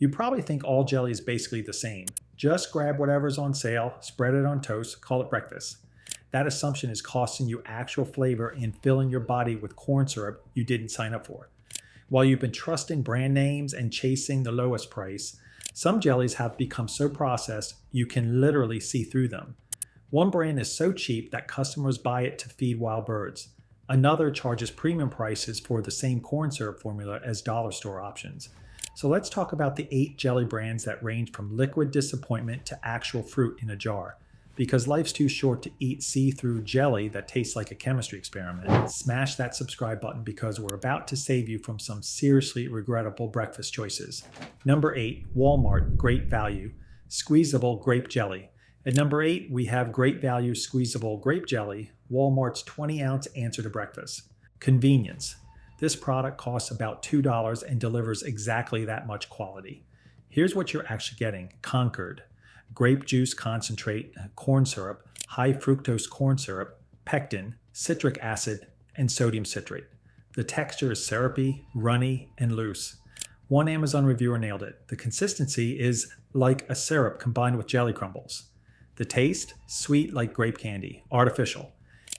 You probably think all jelly is basically the same. Just grab whatever's on sale, spread it on toast, call it breakfast. That assumption is costing you actual flavor and filling your body with corn syrup you didn't sign up for. While you've been trusting brand names and chasing the lowest price, some jellies have become so processed you can literally see through them. One brand is so cheap that customers buy it to feed wild birds. Another charges premium prices for the same corn syrup formula as dollar store options. So let's talk about the 8 jelly brands that range from liquid disappointment to actual fruit in a jar. Because life's too short to eat see-through jelly that tastes like a chemistry experiment, smash that subscribe button because we're about to save you from some seriously regrettable breakfast choices. Number 8, Walmart Great Value Squeezable Grape Jelly. At number 8, we have Great Value Squeezable Grape Jelly, Walmart's 20-ounce answer to breakfast. Convenience. This product costs about $2 and delivers exactly that much quality. Here's what you're actually getting. Concord, grape juice concentrate, corn syrup, high fructose corn syrup, pectin, citric acid, and sodium citrate. The texture is syrupy, runny, and loose. One Amazon reviewer nailed it. The consistency is like a syrup combined with jelly crumbles. The taste, sweet like grape candy, artificial.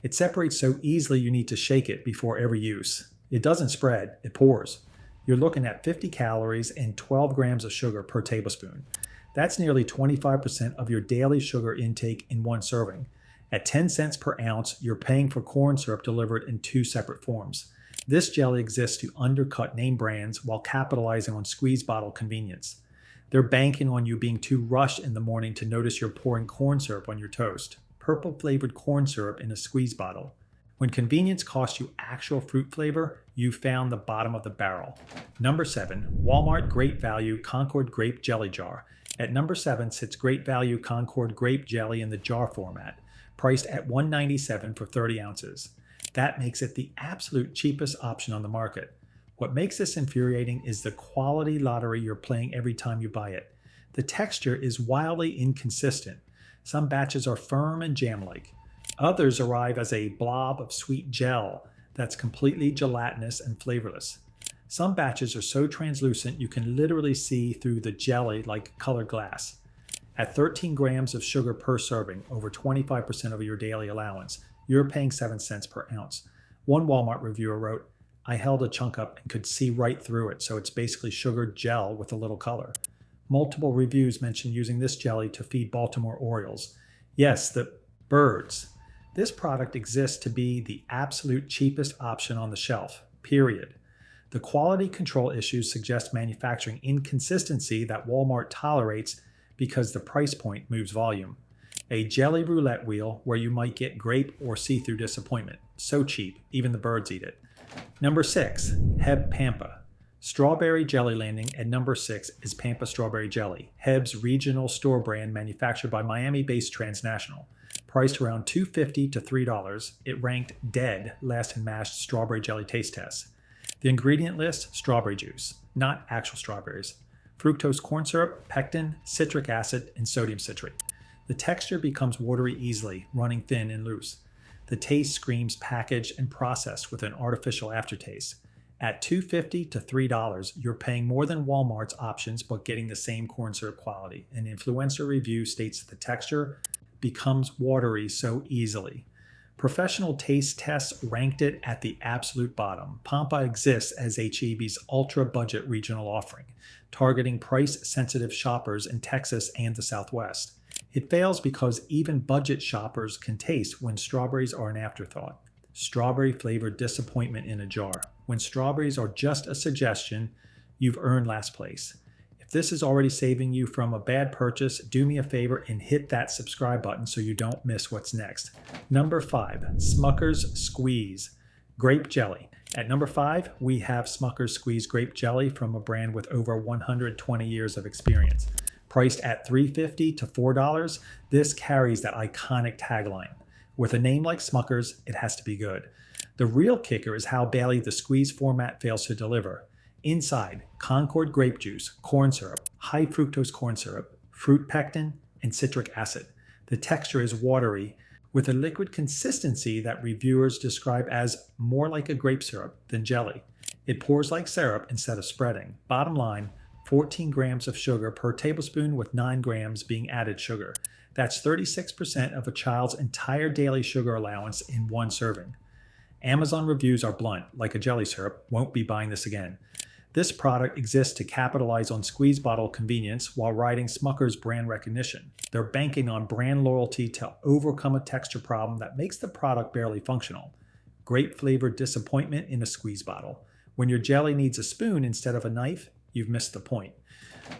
It separates so easily you need to shake it before every use. It doesn't spread, it pours. You're looking at 50 calories and 12 grams of sugar per tablespoon. That's nearly 25% of your daily sugar intake in one serving. At 10 cents per ounce, you're paying for corn syrup delivered in 2 separate forms. This jelly exists to undercut name brands while capitalizing on squeeze bottle convenience. They're banking on you being too rushed in the morning to notice you're pouring corn syrup on your toast. Purple flavored corn syrup in a squeeze bottle. When convenience costs you actual fruit flavor, you found the bottom of the barrel. Number 7, Walmart Great Value Concord Grape Jelly Jar. At number 7 sits Great Value Concord Grape Jelly in the jar format, priced at $1.97 for 30 ounces. That makes it the absolute cheapest option on the market. What makes this infuriating is the quality lottery you're playing every time you buy it. The texture is wildly inconsistent. Some batches are firm and jam-like. Others arrive as a blob of sweet gel that's completely gelatinous and flavorless. Some batches are so translucent you can literally see through the jelly like colored glass. At 13 grams of sugar per serving, over 25% of your daily allowance, you're paying 7 cents per ounce. One Walmart reviewer wrote, "I held a chunk up and could see right through it, so it's basically sugar gel with a little color." Multiple reviews mention using this jelly to feed Baltimore Orioles. Yes, the birds. This product exists to be the absolute cheapest option on the shelf, period. The quality control issues suggest manufacturing inconsistency that Walmart tolerates because the price point moves volume. A jelly roulette wheel where you might get grape or see-through disappointment. So cheap, even the birds eat it. Number 6, HEB Pampa. Strawberry Jelly landing at number 6 is Pampa Strawberry Jelly, HEB's regional store brand manufactured by Miami-based Transnational. Priced around $2.50 to $3, it ranked dead last in mashed strawberry jelly taste tests. The ingredient list, strawberry juice, not actual strawberries. Fructose corn syrup, pectin, citric acid, and sodium citrate. The texture becomes watery easily, running thin and loose. The taste screams packaged and processed with an artificial aftertaste. At $2.50 to $3, you're paying more than Walmart's options but getting the same corn syrup quality. An influencer review states that the texture becomes watery so easily. Professional taste tests ranked it at the absolute bottom. Pampa exists as HEB's ultra-budget regional offering, targeting price-sensitive shoppers in Texas and the Southwest. It fails because even budget shoppers can taste when strawberries are an afterthought. Strawberry-flavored disappointment in a jar. When strawberries are just a suggestion, you've earned last place. If this is already saving you from a bad purchase, do me a favor and hit that subscribe button so you don't miss what's next. Number 5, Smucker's Squeeze Grape Jelly. At number 5, we have Smucker's Squeeze Grape Jelly from a brand with over 120 years of experience. Priced at $3.50 to $4, this carries that iconic tagline. With a name like Smucker's, it has to be good. The real kicker is how badly the squeeze format fails to deliver. Inside, Concord grape juice, corn syrup, high fructose corn syrup, fruit pectin, and citric acid. The texture is watery, with a liquid consistency that reviewers describe as more like a grape syrup than jelly. It pours like syrup instead of spreading. Bottom line, 14 grams of sugar per tablespoon with 9 grams being added sugar. That's 36% of a child's entire daily sugar allowance in one serving. Amazon reviews are blunt, like a jelly syrup, won't be buying this again. This product exists to capitalize on squeeze bottle convenience while riding Smucker's brand recognition. They're banking on brand loyalty to overcome a texture problem that makes the product barely functional. Grape-flavored disappointment in a squeeze bottle. When your jelly needs a spoon instead of a knife, you've missed the point.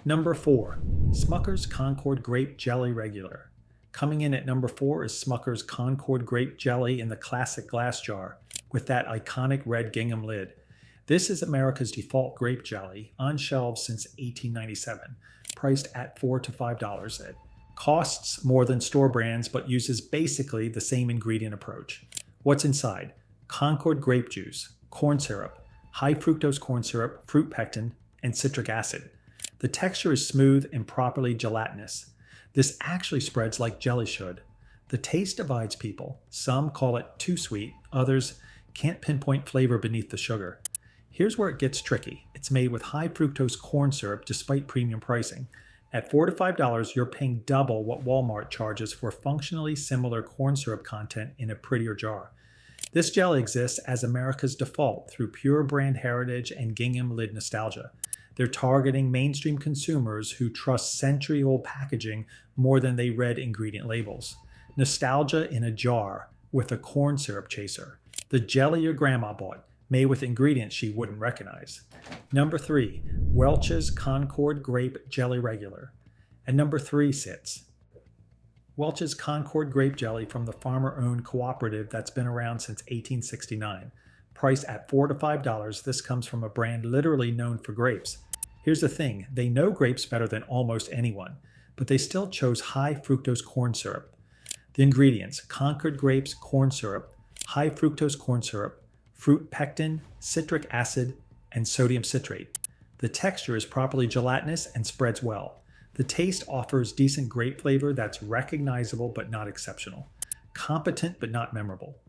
Number 4, Smucker's Concord Grape Jelly Regular. Coming in at number 4 is Smucker's Concord Grape Jelly in the classic glass jar with that iconic red gingham lid. This is America's default grape jelly, on shelves since 1897, priced at $4 to $5. It costs more than store brands but uses basically the same ingredient approach. What's inside? Concord grape juice, corn syrup, high fructose corn syrup, fruit pectin, and citric acid. The texture is smooth and properly gelatinous. This actually spreads like jelly should. The taste divides people. Some call it too sweet, others can't pinpoint flavor beneath the sugar. Here's where it gets tricky. It's made with high fructose corn syrup despite premium pricing. At $4 to $5, you're paying double what Walmart charges for functionally similar corn syrup content in a prettier jar. This jelly exists as America's default through pure brand heritage and gingham lid nostalgia. They're targeting mainstream consumers who trust century-old packaging more than they read ingredient labels. Nostalgia in a jar with a corn syrup chaser. The jelly your grandma bought, made with ingredients she wouldn't recognize. Number 3, Welch's Concord Grape Jelly Regular. At number 3 sits Welch's Concord Grape Jelly from the farmer-owned cooperative that's been around since 1869. Priced at $4 to $5, this comes from a brand literally known for grapes. Here's the thing, they know grapes better than almost anyone, but they still chose high fructose corn syrup. The ingredients: Concord grapes, corn syrup, high fructose corn syrup, fruit pectin, citric acid, and sodium citrate. The texture is properly gelatinous and spreads well. The taste offers decent grape flavor that's recognizable but not exceptional. Competent but not memorable.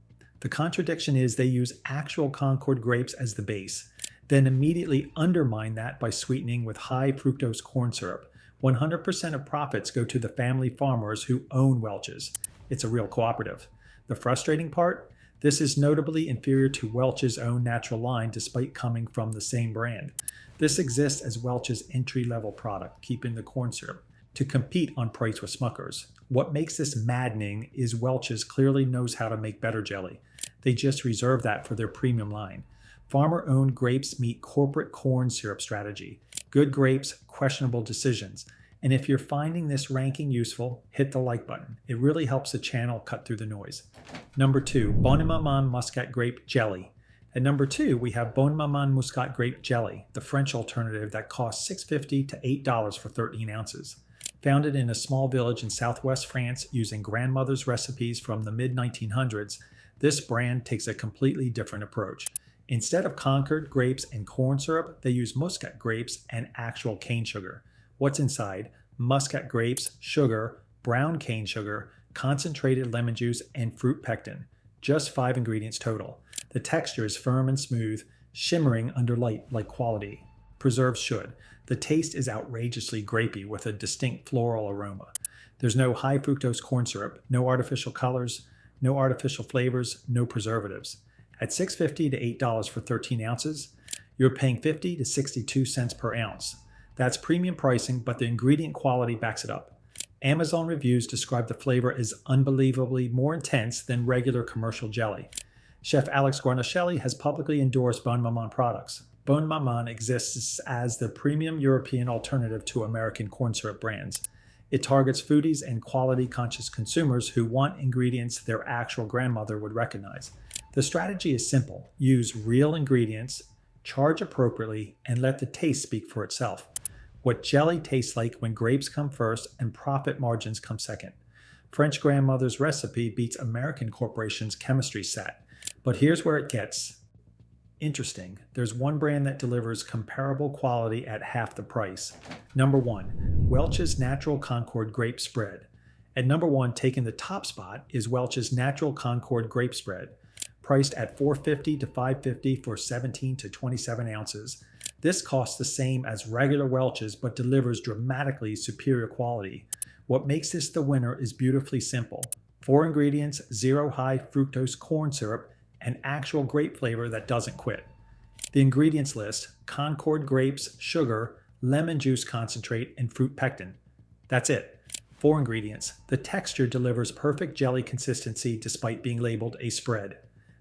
The contradiction is they use actual Concord grapes as the base, then immediately undermine that by sweetening with high fructose corn syrup. 100% of profits go to the family farmers who own Welch's. It's a real cooperative. The frustrating part? This is notably inferior to Welch's own natural line despite coming from the same brand. This exists as Welch's entry-level product, keeping the corn syrup, to compete on price with Smucker's. What makes this maddening is Welch's clearly knows how to make better jelly. They just reserve that for their premium line. Farmer-owned grapes meet corporate corn syrup strategy. Good grapes, questionable decisions. And if you're finding this ranking useful, hit the like button. It really helps the channel cut through the noise. Number 2, Bonne Maman Muscat Grape Jelly. At number 2, we have Bonne Maman Muscat Grape Jelly, the French alternative that costs $6.50 to $8 for 13 ounces. Founded in a small village in southwest France using grandmother's recipes from the mid-1900s, this brand takes a completely different approach. Instead of Concord grapes and corn syrup, they use Muscat grapes and actual cane sugar. What's inside? Muscat grapes, sugar, brown cane sugar, concentrated lemon juice, and fruit pectin. Just 5 ingredients total. The texture is firm and smooth, shimmering under light like quality. Preserves should. The taste is outrageously grapey with a distinct floral aroma. There's no high fructose corn syrup, no artificial colors, no artificial flavors, no preservatives. At $6.50 to $8 for 13 ounces, you're paying 50 to 62 cents per ounce. That's premium pricing, but the ingredient quality backs it up. Amazon reviews describe the flavor as unbelievably more intense than regular commercial jelly. Chef Alex Guarnaschelli has publicly endorsed Bonne Maman products. Bonne Maman exists as the premium European alternative to American corn syrup brands. It targets foodies and quality-conscious consumers who want ingredients their actual grandmother would recognize. The strategy is simple. Use real ingredients, charge appropriately, and let the taste speak for itself. What jelly tastes like when grapes come first and profit margins come second. French grandmother's recipe beats American corporation's chemistry set. But here's where it gets interesting. There's one brand that delivers comparable quality at half the price. Number 1, Welch's Natural Concord Grape Spread. At number 1, taking the top spot, is Welch's Natural Concord Grape Spread, priced at $4.50 to $5.50 for 17 to 27 ounces. This costs the same as regular Welch's but delivers dramatically superior quality. What makes this the winner is beautifully simple. 4 ingredients, 0 high fructose corn syrup, and actual grape flavor that doesn't quit. The ingredients list: Concord grapes, sugar, lemon juice concentrate, and fruit pectin. That's it. 4 ingredients. The texture delivers perfect jelly consistency despite being labeled a spread.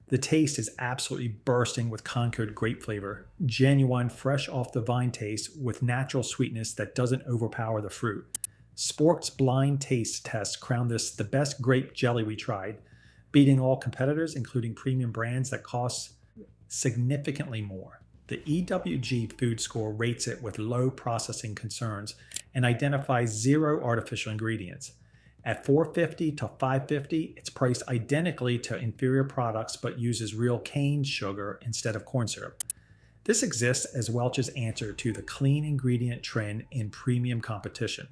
The taste is absolutely bursting with Concord grape flavor. Genuine, fresh off the vine taste with natural sweetness that doesn't overpower the fruit. Spork's blind taste test crowned this the best grape jelly we tried, beating all competitors, including premium brands that cost significantly more. The EWG food score rates it with low processing concerns and identifies 0 artificial ingredients. At $4.50 to $5.50, it's priced identically to inferior products but uses real cane sugar instead of corn syrup. This exists as Welch's answer to the clean ingredient trend in premium competition.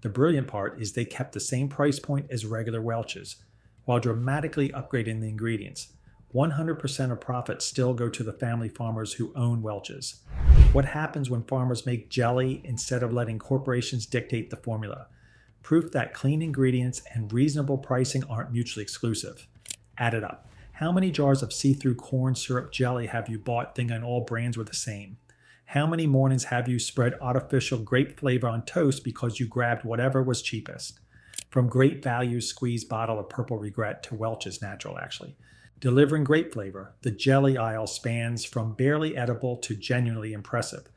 The brilliant part is they kept the same price point as regular Welch's, while dramatically upgrading the ingredients. 100% of profits still go to the family farmers who own Welch's. What happens when farmers make jelly instead of letting corporations dictate the formula? Proof that clean ingredients and reasonable pricing aren't mutually exclusive. Add it up. How many jars of see-through corn syrup jelly have you bought thinking all brands were the same? How many mornings have you spread artificial grape flavor on toast because you grabbed whatever was cheapest? From Great Value's squeezed bottle of Purple Regret to Welch's Natural, actually. Delivering grape flavor, the jelly aisle spans from barely edible to genuinely impressive.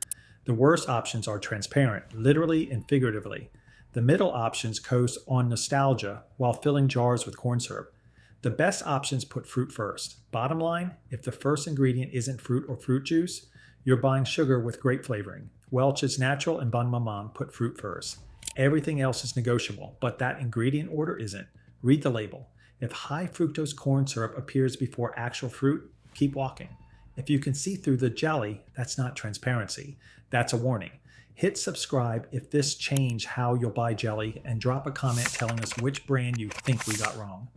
The worst options are transparent, literally and figuratively. The middle options coast on nostalgia while filling jars with corn syrup. The best options put fruit first. Bottom line, if the first ingredient isn't fruit or fruit juice, you're buying sugar with grape flavoring. Welch's Natural and Bonne Maman put fruit first. Everything else is negotiable, but that ingredient order isn't. Read the label. If high fructose corn syrup appears before actual fruit, keep walking. If you can see through the jelly, that's not transparency. That's a warning. Hit subscribe if this changed how you'll buy jelly, and drop a comment telling us which brand you think we got wrong.